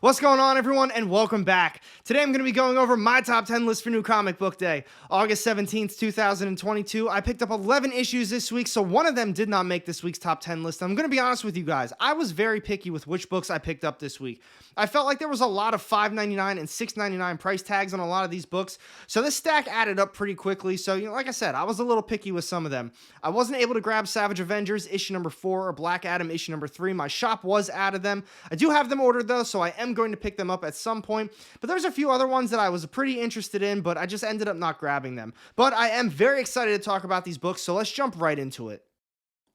What's going on, everyone, and welcome back. Today I'm going to be going over my top 10 list for New Comic Book Day. August 17th, 2022. I picked up 11 issues this week, so one of them did not make this week's top 10 list. I'm going to be honest with you guys. I was very picky with which books I picked up this week. I felt like there was a lot of $5.99 and $6.99 price tags on a lot of these books, so this stack added up pretty quickly. So, like I said, I was a little picky with some of them. I wasn't able to grab Savage Avengers issue number 4 or Black Adam issue number 3. My shop was out of them. I do have them ordered, though, so I am going to pick them up at some point, but there's a few other ones that I was pretty interested in, but I just ended up not grabbing them. But I am very excited to talk about these books, so let's jump right into it.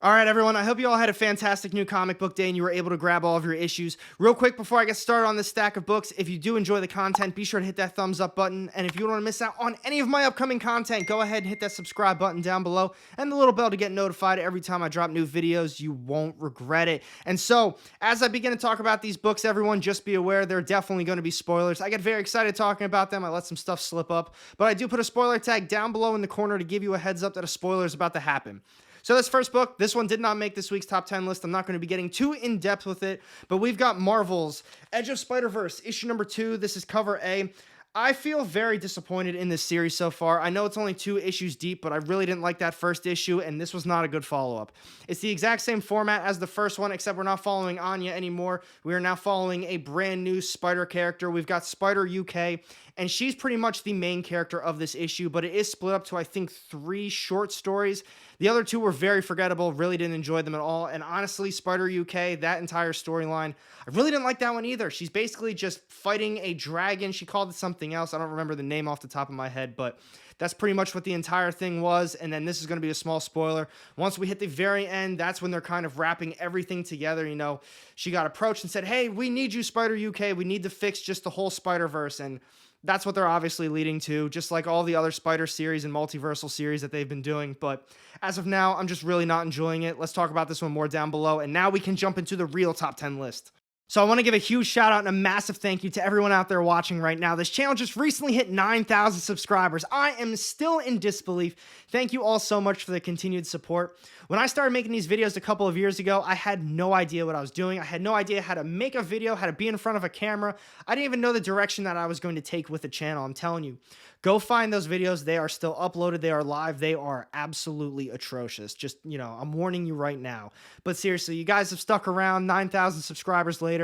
All right, everyone, I hope you all had a fantastic New Comic Book Day and you were able to grab all of your issues. Real quick, before I get started on this stack of books, if you do enjoy the content, be sure to hit that thumbs up button. And if you don't want to miss out on any of my upcoming content, go ahead and hit that subscribe button down below and the little bell to get notified every time I drop new videos. You won't regret it. And so, as I begin to talk about these books, everyone, just be aware there are definitely going to be spoilers. I get very excited talking about them. I let some stuff slip up, but I do put a spoiler tag down below in the corner to give you a heads up that a spoiler is about to happen. So this first book, this one did not make this week's top 10 list. I'm not going to be getting too in-depth with it, but we've got Marvel's Edge of Spider-Verse, issue number 2. This is cover A. I feel very disappointed in this series so far. I know it's only 2 issues deep, but I really didn't like that first issue, and this was not a good follow-up. It's the exact same format as the first one, except we're not following Anya anymore. We are now following a brand new Spider character. We've got Spider UK, and she's pretty much the main character of this issue, but it is split up to, I think, 3 short stories. The other 2 were very forgettable, really didn't enjoy them at all, and honestly, Spider UK, that entire storyline, I really didn't like that one either. She's basically just fighting a dragon. She called it something else. I don't remember the name off the top of my head, but that's pretty much what the entire thing was, and then this is going to be a small spoiler. Once we hit the very end, that's when they're kind of wrapping everything together. You know, she got approached and said, hey, we need you, Spider UK. We need to fix just the whole Spider-Verse, and that's what they're obviously leading to, just like all the other Spider series and multiversal series that they've been doing. But as of now, I'm just really not enjoying it. Let's talk about this one more down below, and now we can jump into the real top 10 list. So I want to give a huge shout out and a massive thank you to everyone out there watching right now. This channel just recently hit 9,000 subscribers. I am still in disbelief. Thank you all so much for the continued support. When I started making these videos a couple of years ago, I had no idea what I was doing. I had no idea how to make a video, how to be in front of a camera. I didn't even know the direction that I was going to take with the channel. I'm telling you, go find those videos. They are still uploaded. They are live. They are absolutely atrocious. Just, I'm warning you right now. But seriously, you guys have stuck around, 9,000 subscribers later.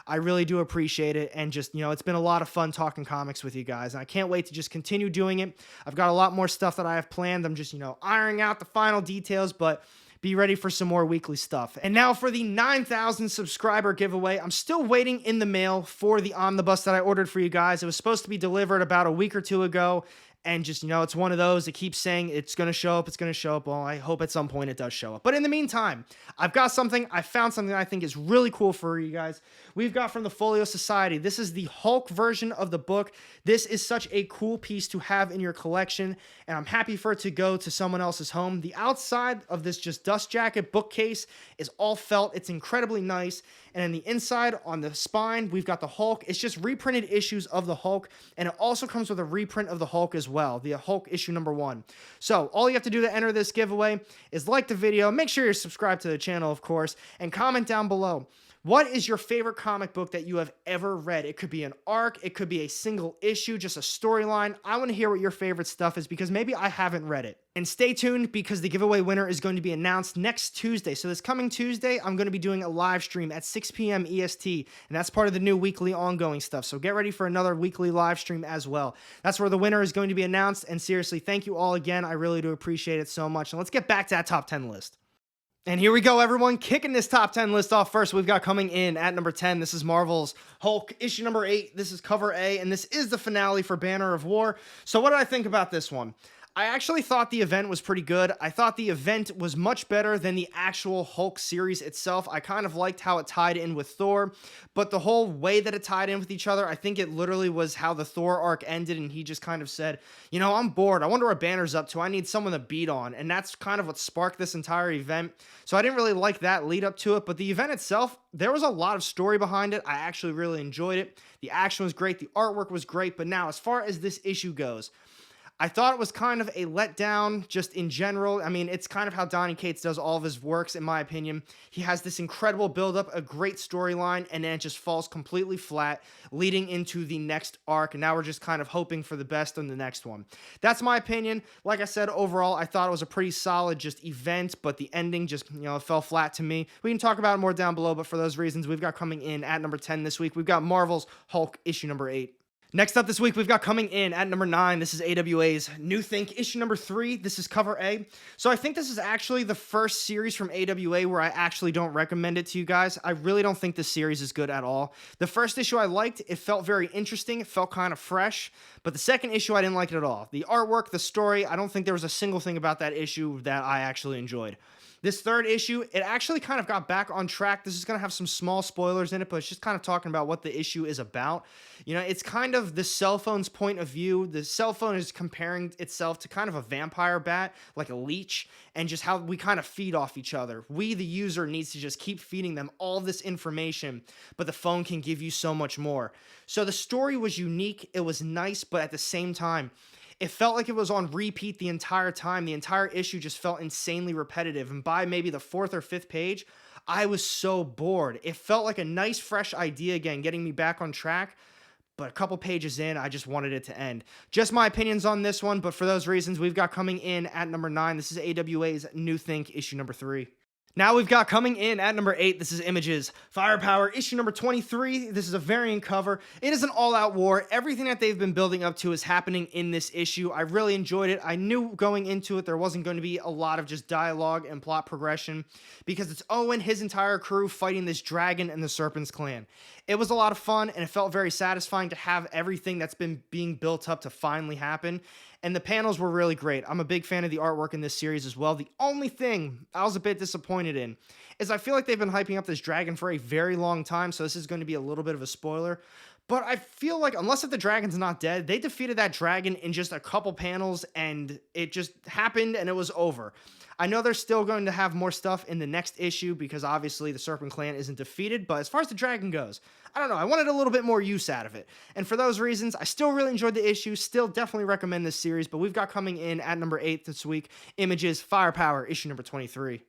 I really do appreciate it. And just, it's been a lot of fun talking comics with you guys. And I can't wait to just continue doing it. I've got a lot more stuff that I have planned. I'm just, ironing out the final details, but be ready for some more weekly stuff. And now for the 9,000 subscriber giveaway. I'm still waiting in the mail for the omnibus that I ordered for you guys. It was supposed to be delivered about a week or 2 ago. And just, it's one of those that keeps saying it's going to show up, it's going to show up. Well, I hope at some point it does show up. But in the meantime, I've got something. I found something that I think is really cool for you guys. We've got from the Folio Society. This is the Hulk version of the book. This is such a cool piece to have in your collection, and I'm happy for it to go to someone else's home. The outside of this just dust jacket bookcase is all felt. It's incredibly nice. And in the inside, on the spine, we've got the Hulk. It's just reprinted issues of the Hulk, and it also comes with a reprint of the Hulk as well, the Hulk issue number 1. So all you have to do to enter this giveaway is like the video, make sure you're subscribed to the channel, of course, and comment down below. What is your favorite comic book that you have ever read? It could be an arc, it could be a single issue, just a storyline. I want to hear what your favorite stuff is because maybe I haven't read it. And stay tuned because the giveaway winner is going to be announced next Tuesday. So this coming Tuesday, I'm going to be doing a live stream at 6 p.m. EST, and that's part of the new weekly ongoing stuff. So get ready for another weekly live stream as well. That's where the winner is going to be announced. And seriously, thank you all again. I really do appreciate it so much. And let's get back to that top 10 list. And here we go, everyone. Kicking this top 10 list off first, we've got coming in at number 10. This is Marvel's Hulk, issue number 8. This is cover A, and this is the finale for Banner of War. So what did I think about this one? I actually thought the event was pretty good. I thought the event was much better than the actual Hulk series itself. I kind of liked how it tied in with Thor, but the whole way that it tied in with each other, I think it literally was how the Thor arc ended, and he just kind of said, I'm bored. I wonder what Banner's up to. I need someone to beat on, and that's kind of what sparked this entire event. So I didn't really like that lead up to it, but the event itself, there was a lot of story behind it. I actually really enjoyed it. The action was great. The artwork was great, but now as far as this issue goes, I thought it was kind of a letdown just in general. I mean, it's kind of how Donny Cates does all of his works, in my opinion. He has this incredible buildup, a great storyline, and then it just falls completely flat, leading into the next arc. And now we're just kind of hoping for the best on the next one. That's my opinion. Like I said, overall, I thought it was a pretty solid just event, but the ending just, it fell flat to me. We can talk about it more down below, but for those reasons, we've got coming in at number 10 this week, we've got Marvel's Hulk issue number 8. Next up this week, we've got coming in at number 9. This is AWA's New Think issue number 3. This is cover A. So I think this is actually the first series from AWA where I actually don't recommend it to you guys. I really don't think this series is good at all. The first issue I liked. It felt very interesting. It felt kind of fresh. But the second issue, I didn't like it at all. The artwork, the story, I don't think there was a single thing about that issue that I actually enjoyed. This third issue, it actually kind of got back on track. This is going to have some small spoilers in it, but it's just kind of talking about what the issue is about. It's kind of the cell phone's point of view. The cell phone is comparing itself to kind of a vampire bat, like a leech, and just how we kind of feed off each other. We, the user, needs to just keep feeding them all this information, but the phone can give you so much more. So the story was unique. It was nice, but at the same time, it felt like it was on repeat the entire time. The entire issue just felt insanely repetitive. And by maybe the 4th or 5th page, I was so bored. It felt like a nice, fresh idea again, getting me back on track. But a couple pages in, I just wanted it to end. Just my opinions on this one, but for those reasons, we've got coming in at number 9. This is AWA's New Think issue number 3. Now we've got coming in at number 8, this is Images Firepower, issue number 23. This is a variant cover. It is an all-out war. Everything that they've been building up to is happening in this issue. I really enjoyed it. I knew going into it there wasn't going to be a lot of just dialogue and plot progression because it's Owen, his entire crew, fighting this dragon and the Serpent's clan. It was a lot of fun, and it felt very satisfying to have everything that's been being built up to finally happen. And the panels were really great. I'm a big fan of the artwork in this series as well. The only thing I was a bit disappointed in is I feel like they've been hyping up this dragon for a very long time, so this is going to be a little bit of a spoiler. But I feel like, unless if the dragon's not dead, they defeated that dragon in just a couple panels, and it just happened, and it was over. I know they're still going to have more stuff in the next issue because obviously the Serpent Clan isn't defeated, but as far as the dragon goes, I don't know, I wanted a little bit more use out of it. And for those reasons, I still really enjoyed the issue, still definitely recommend this series, but we've got coming in at number 8 this week, Images Firepower, issue number 23.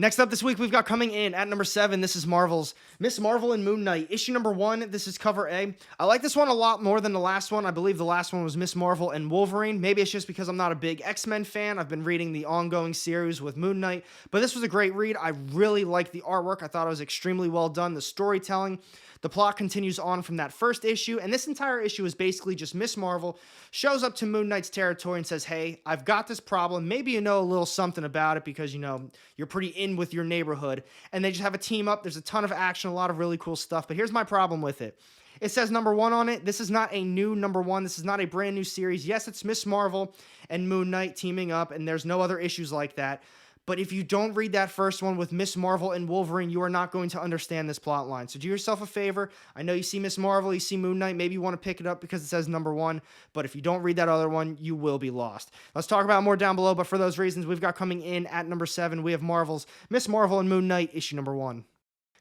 Next up this week, we've got coming in at number 7, this is Marvel's Miss Marvel and Moon Knight, issue number 1, this is cover A. I like this one a lot more than the last one. I believe the last one was Miss Marvel and Wolverine. Maybe it's just because I'm not a big X-Men fan. I've been reading the ongoing series with Moon Knight, but this was a great read. I really liked the artwork. I thought it was extremely well done. The storytelling, the plot continues on from that first issue, and this entire issue is basically just Miss Marvel shows up to Moon Knight's territory and says, hey, I've got this problem. Maybe you know a little something about it because, you're pretty in with your neighborhood. And they just have a team up. There's a ton of action, a lot of really cool stuff. But here's my problem with it. It says number 1 on it. This is not a new number 1. This is not a brand new series. Yes, it's Miss Marvel and Moon Knight teaming up, and there's no other issues like that. But if you don't read that first one with Miss Marvel and Wolverine, you are not going to understand this plot line. So do yourself a favor. I know you see Miss Marvel, you see Moon Knight, maybe you want to pick it up because it says number 1. But if you don't read that other one, you will be lost. Let's talk about more down below. But for those reasons, we've got coming in at number 7, we have Marvel's Miss Marvel and Moon Knight, issue number 1.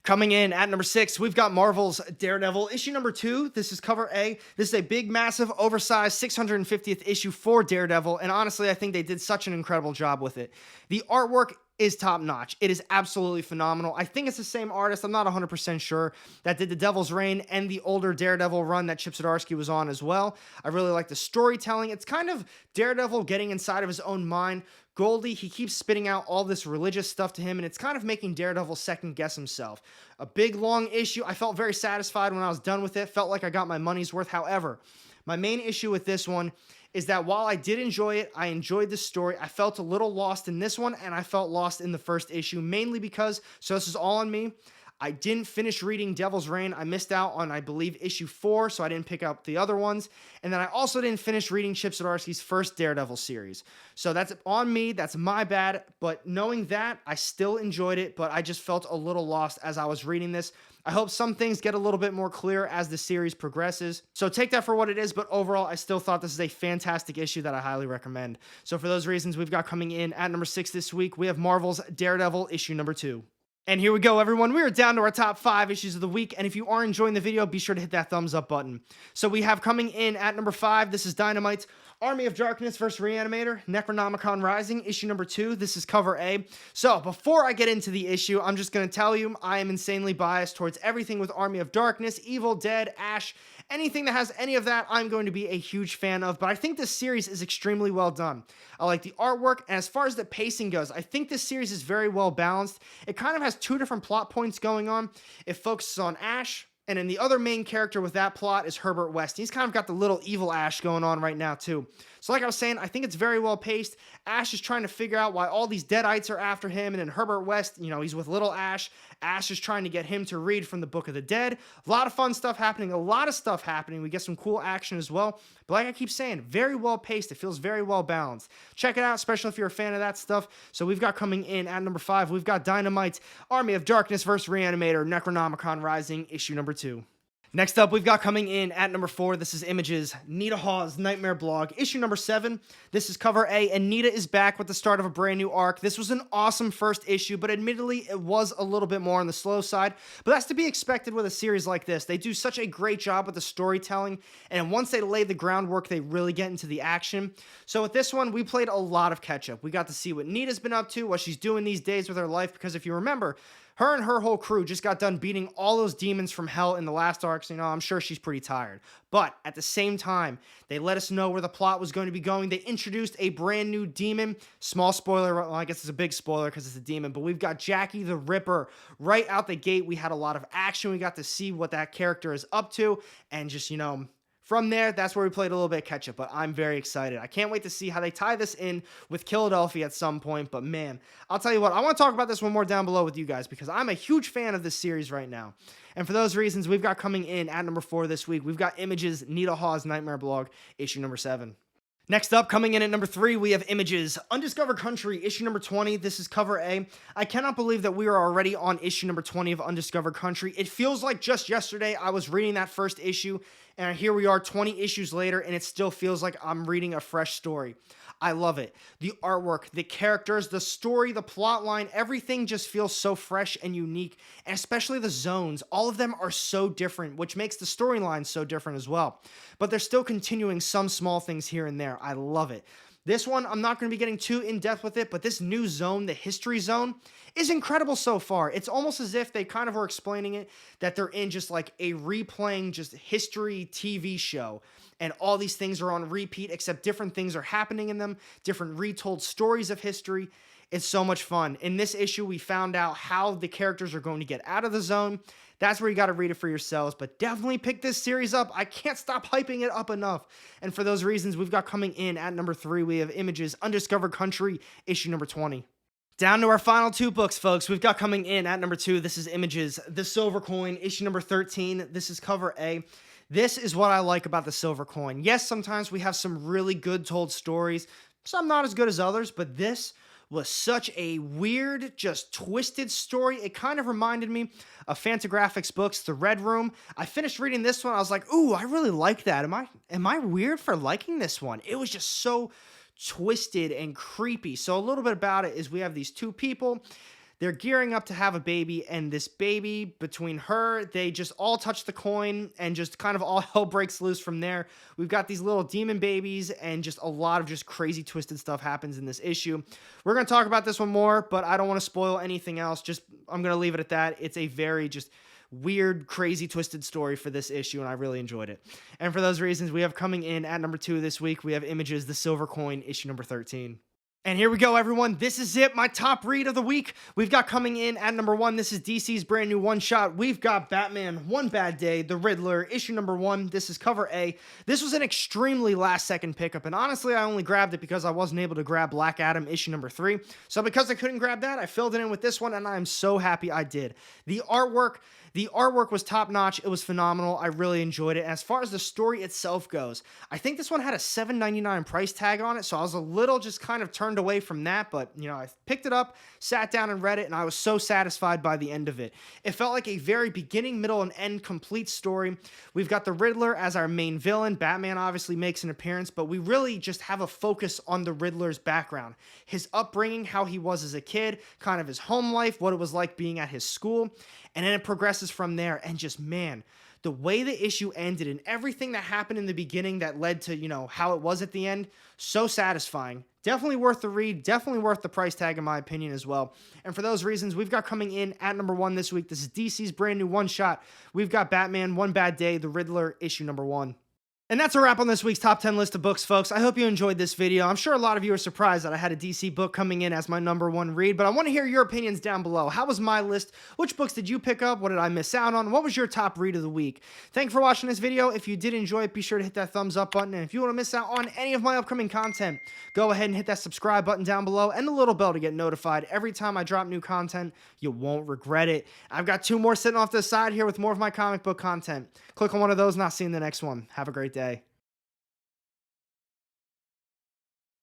Coming in at number 6, we've got Marvel's Daredevil, issue number 2. This is cover A. This is a big, massive, oversized 650th issue for Daredevil, and honestly, I think they did such an incredible job with it. The artwork is top-notch. It is absolutely phenomenal. I think it's the same artist, I'm not 100% sure, that did the Devil's Reign and the older Daredevil run that Chip Zdarsky was on as well. I really like the storytelling. It's kind of Daredevil getting inside of his own mind. Goldie, he keeps spitting out all this religious stuff to him, and it's kind of making Daredevil second-guess himself. A big, long issue. I felt very satisfied when I was done with it. Felt like I got my money's worth. However, my main issue with this one is that while I did enjoy it, I enjoyed the story, I felt a little lost in this one, and I felt lost in the first issue, mainly because, so this is all on me, I didn't finish reading Devil's Reign. I missed out on, I believe, issue 4, so I didn't pick up the other ones. And then I also didn't finish reading Chip Zdarsky's first Daredevil series. So that's on me. That's my bad. But knowing that, I still enjoyed it, but I just felt a little lost as I was reading this. I hope some things get a little bit more clear as the series progresses. So take that for what it is, but overall, I still thought this is a fantastic issue that I highly recommend. So for those reasons, we've got coming in at number 6 this week, we have Marvel's Daredevil issue number 2. And here we go, everyone. We are down to our top 5 issues of the week, and if you are enjoying the video, be sure to hit that thumbs up button. So we have coming in at number 5, this is Dynamite's Army of Darkness vs. Reanimator, Necronomicon Rising, issue number 2. This is cover A. So, before I get into the issue, I'm just going to tell you I am insanely biased towards everything with Army of Darkness, Evil Dead, Ash, anything that has any of that, I'm going to be a huge fan of, but I think this series is extremely well done. I like the artwork, and as far as the pacing goes, I think this series is very well balanced. It kind of has two different plot points going on. It focuses on Ash, and then the other main character with that plot is Herbert West. He's kind of got the little evil Ash going on right now, too. So like I was saying, I think it's very well paced. Ash is trying to figure out why all these Deadites are after him, and then Herbert West, he's with little Ash. Ash is trying to get him to read from the Book of the Dead. A lot of fun stuff happening, a lot of stuff happening. We get some cool action as well. But like I keep saying, very well paced. It feels very well balanced. Check it out, especially if you're a fan of that stuff. So we've got coming in at number 5, we've got Dynamite's Army of Darkness vs. Reanimator, Necronomicon Rising, issue number 2. Next up, we've got coming in at number 4, this is Images, Nita Hawes' Nightmare Blog, issue number 7. This is cover A, and Nita is back with the start of a brand new arc. This was an awesome first issue, but admittedly, it was a little bit more on the slow side, but that's to be expected with a series like this. They do such a great job with the storytelling, and once they lay the groundwork, they really get into the action. So with this one, we played a lot of catch-up. We got to see what Nita's been up to, what she's doing these days with her life, because if you remember, her and her whole crew just got done beating all those demons from hell in the last arc, so I'm sure she's pretty tired. But at the same time, they let us know where the plot was going to be going. They introduced a brand new demon. Small spoiler, well, I guess it's a big spoiler because it's a demon, but we've got Jackie the Ripper right out the gate. We had a lot of action. We got to see what that character is up to, and just, from there, that's where we played a little bit of catch-up, but I'm very excited. I can't wait to see how they tie this in with Philadelphia at some point, but man, I'll tell you what, I want to talk about this one more down below with you guys because I'm a huge fan of this series right now. And for those reasons, we've got coming in at number 4 this week, we've got Images, Nita Hawes' Nightmare Blog, issue number 7. Next up, coming in at number 3, we have Images, Undiscovered Country, issue number 20. This is cover A. I cannot believe that we are already on issue number 20 of Undiscovered Country. It feels like just yesterday I was reading that first issue, and here we are 20 issues later, and it still feels like I'm reading a fresh story. I love it. The artwork, the characters, the story, the plot line, everything just feels so fresh and unique, and especially the zones. All of them are so different, which makes the storyline so different as well. But they're still continuing some small things here and there. I love it. This one, I'm not going to be getting too in-depth with it, but this new zone, the history zone, is incredible so far. It's almost as if they kind of were explaining it, that they're in just like a replaying just history TV show, and all these things are on repeat, except different things are happening in them, different retold stories of history. It's so much fun. In this issue, we found out how the characters are going to get out of the zone. That's where you got to read it for yourselves, but definitely pick this series up. I can't stop hyping it up enough. And for those reasons, we've got coming in at number 3, we have Images, Undiscovered Country, issue number 20. Down to our final 2 books, folks. We've got coming in at number 2, this is Images, The Silver Coin, issue number 13. This is cover A. This is what I like about The Silver Coin. Yes, sometimes we have some really good told stories, some not as good as others, but this was such a weird, just twisted story. It kind of reminded me of Fantagraphics books, The Red Room. I finished reading this one. I was like, ooh, I really like that. Am I weird for liking this one? It was just so twisted and creepy. So a little bit about it is we have these 2 people. They're gearing up to have a baby, and this baby, between her, they just all touch the coin, and just kind of all hell breaks loose from there. We've got these little demon babies, and just a lot of just crazy twisted stuff happens in this issue. We're going to talk about this one more, but I don't want to spoil anything else. I'm going to leave it at that. It's a very just weird, crazy, twisted story for this issue, and I really enjoyed it. And for those reasons, we have coming in at number 2 this week, we have Images, The Silver Coin, issue number 13. And here we go, everyone. This is it, my top read of the week. We've got coming in at number 1. This is DC's brand new one-shot. We've got Batman, One Bad Day, The Riddler, issue number 1. This is cover A. This was an extremely last-second pickup, and honestly, I only grabbed it because I wasn't able to grab Black Adam, issue number 3. So because I couldn't grab that, I filled it in with this one, and I am so happy I did. The artwork was top-notch. It was phenomenal. I really enjoyed it. And as far as the story itself goes, I think this one had a $7.99 price tag on it, so I was a little just kind of turned away from that, but, I picked it up, sat down and read it, and I was so satisfied by the end of it. It felt like a very beginning, middle, and end complete story. We've got the Riddler as our main villain. Batman obviously makes an appearance, but we really just have a focus on the Riddler's background, his upbringing, how he was as a kid, kind of his home life, what it was like being at his school, and then it progresses from there, and just, man, the way the issue ended and everything that happened in the beginning that led to, how it was at the end, so satisfying. Definitely worth the read, definitely worth the price tag in my opinion as well. And for those reasons, we've got coming in at number 1 this week. This is DC's brand new one-shot. We've got Batman One Bad Day, The Riddler, issue number 1. And that's a wrap on this week's top 10 list of books, folks. I hope you enjoyed this video. I'm sure a lot of you are surprised that I had a DC book coming in as my number 1 read, but I want to hear your opinions down below. How was my list? Which books did you pick up? What did I miss out on? What was your top read of the week? Thank you for watching this video. If you did enjoy it, be sure to hit that thumbs up button. And if you want to miss out on any of my upcoming content, go ahead and hit that subscribe button down below and the little bell to get notified every time I drop new content. You won't regret it. I've got 2 more sitting off to the side here with more of my comic book content. Click on one of those and I'll see you in the next one. Have a great day.